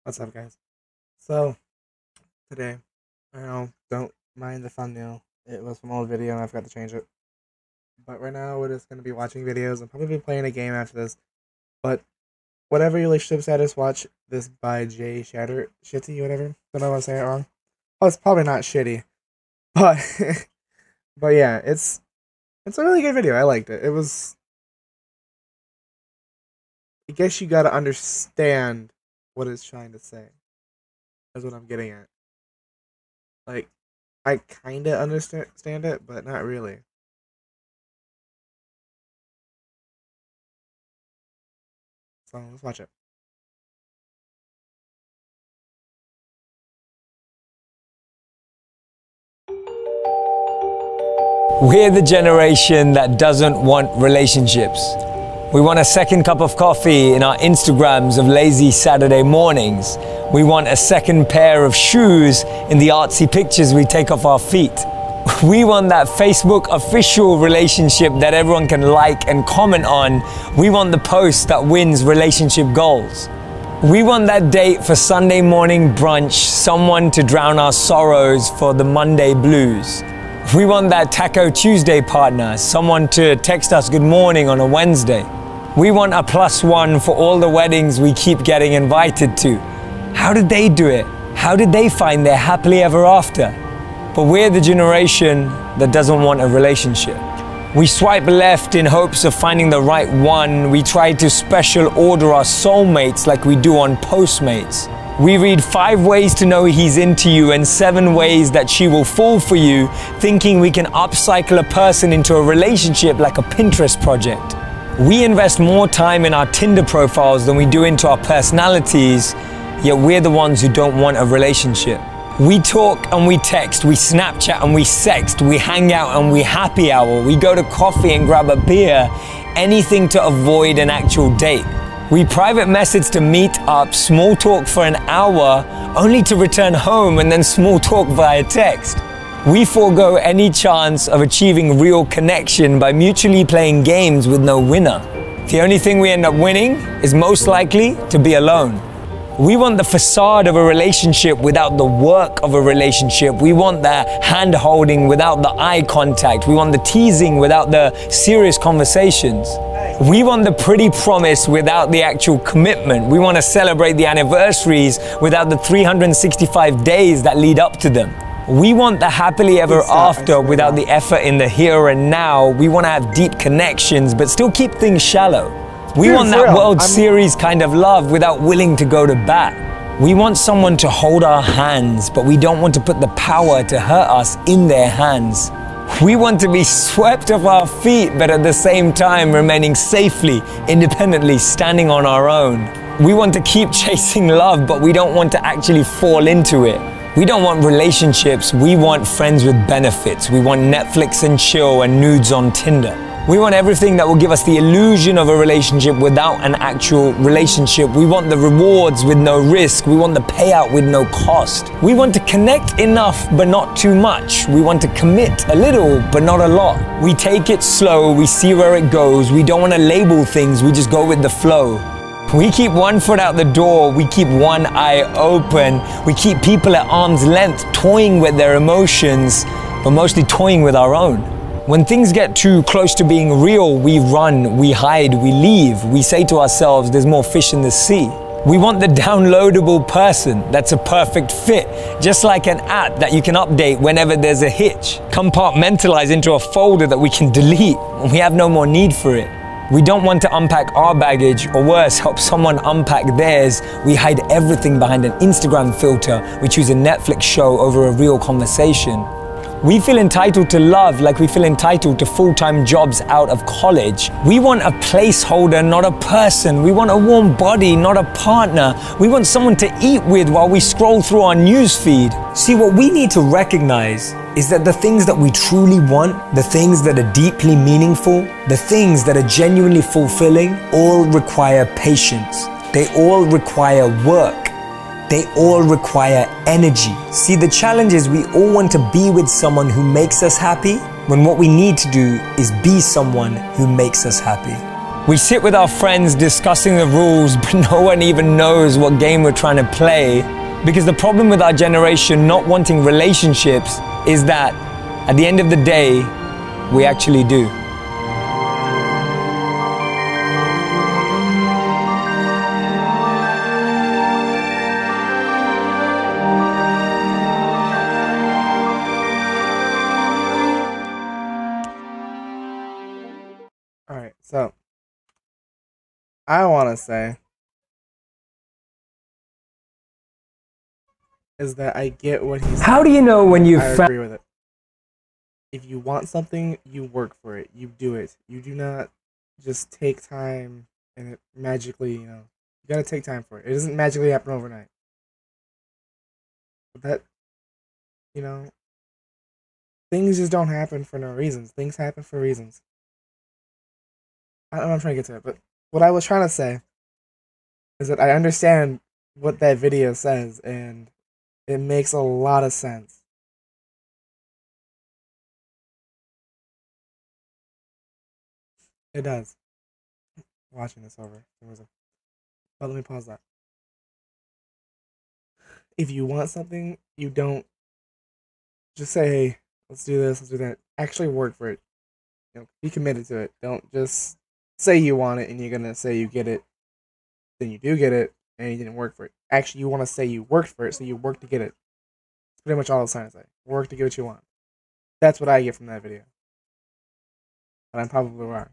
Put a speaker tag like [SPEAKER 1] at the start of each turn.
[SPEAKER 1] What's up, guys? So, today, I know, don't mind the thumbnail. It was from an old video and I forgot to change it. But right now, we're just going to be watching videos. I'm probably playing a game after this. But, whatever your relationship status, watch this by Shetty, whatever. Don't know if I'm saying it wrong. Oh, it's probably not shitty. But, but yeah, it's a really good video. I liked it. It was... I guess you gotta understand what it's trying to say. That's what I'm getting at. Like, I kinda understand it, but not really. So let's watch it.
[SPEAKER 2] We're the generation that doesn't want relationships. We want a second cup of coffee in our Instagrams of lazy Saturday mornings. We want a second pair of shoes in the artsy pictures we take off our feet. We want that Facebook official relationship that everyone can like and comment on. We want the post that wins relationship goals. We want that date for Sunday morning brunch, someone to drown our sorrows for the Monday blues. We want that Taco Tuesday partner, someone to text us good morning on a Wednesday. We want a +1 for all the weddings we keep getting invited to. How did they do it? How did they find their happily ever after? But we're the generation that doesn't want a relationship. We swipe left in hopes of finding the right one. We try to special order our soulmates like we do on Postmates. We read 5 ways to know he's into you and 7 ways that she will fall for you, thinking we can upcycle a person into a relationship like a Pinterest project. We invest more time in our Tinder profiles than we do into our personalities, yet we're the ones who don't want a relationship. We talk and we text, we Snapchat and we sext, we hang out and we happy hour, we go to coffee and grab a beer, anything to avoid an actual date. We private message to meet up, small talk for an hour, only to return home and then small talk via text. We forego any chance of achieving real connection by mutually playing games with no winner. The only thing we end up winning is most likely to be alone. We want the facade of a relationship without the work of a relationship. We want the hand-holding without the eye contact. We want the teasing without the serious conversations. We want the pretty promise without the actual commitment. We want to celebrate the anniversaries without the 365 days that lead up to them. We want the happily ever after without the effort in the here and now. We want to have deep connections but still keep things shallow. We want that World Series kind of love without willing to go to bat. We want someone to hold our hands, but we don't want to put the power to hurt us in their hands. We want to be swept off our feet, but at the same time remaining safely, independently, standing on our own. We want to keep chasing love, but we don't want to actually fall into it. We don't want relationships, we want friends with benefits. We want Netflix and chill and nudes on Tinder. We want everything that will give us the illusion of a relationship without an actual relationship. We want the rewards with no risk. We want the payout with no cost. We want to connect enough but not too much. We want to commit a little but not a lot. We take it slow, we see where it goes. We don't want to label things, we just go with the flow. We keep one foot out the door, we keep one eye open. We keep people at arm's length toying with their emotions, but mostly toying with our own. When things get too close to being real, we run, we hide, we leave. We say to ourselves, there's more fish in the sea. We want the downloadable person that's a perfect fit, just like an app that you can update whenever there's a hitch. Compartmentalize into a folder that we can delete when we have no more need for it. We don't want to unpack our baggage, or worse, help someone unpack theirs. We hide everything behind an Instagram filter. We choose a Netflix show over a real conversation. We feel entitled to love like we feel entitled to full-time jobs out of college. We want a placeholder, not a person. We want a warm body, not a partner. We want someone to eat with while we scroll through our news feed. See, what we need to recognize is that the things that we truly want, the things that are deeply meaningful, the things that are genuinely fulfilling, all require patience. They all require work. They all require energy. See, the challenge is we all want to be with someone who makes us happy, when what we need to do is be someone who makes us happy. We sit with our friends discussing the rules, but no one even knows what game we're trying to play. Because the problem with our generation not wanting relationships is that at the end of the day, we actually do.
[SPEAKER 1] Alright, so I want to say is that I get what he's
[SPEAKER 2] How
[SPEAKER 1] saying.
[SPEAKER 2] do you know when you've
[SPEAKER 1] I
[SPEAKER 2] found...
[SPEAKER 1] agree with it. If you want something, you work for it. You do it. You do not just take time and it magically, you gotta take time for it. It doesn't magically happen overnight. But that, things just don't happen for no reasons. Things happen for reasons. I don't know, I'm trying to get to it, but what I was trying to say is that I understand what that video says, and it makes a lot of sense. It does. Watching this over. But let me pause that. If you want something, you don't just say, hey, let's do this, let's do that. Actually work for it. Be committed to it. Don't just say you want it and you're gonna say you get it, then you do get it, and you didn't work for it. Actually, you want to say you worked for it, so you work to get it. It's pretty much all I was trying to say. Work to get what you want. That's what I get from that video. But I'm probably wrong.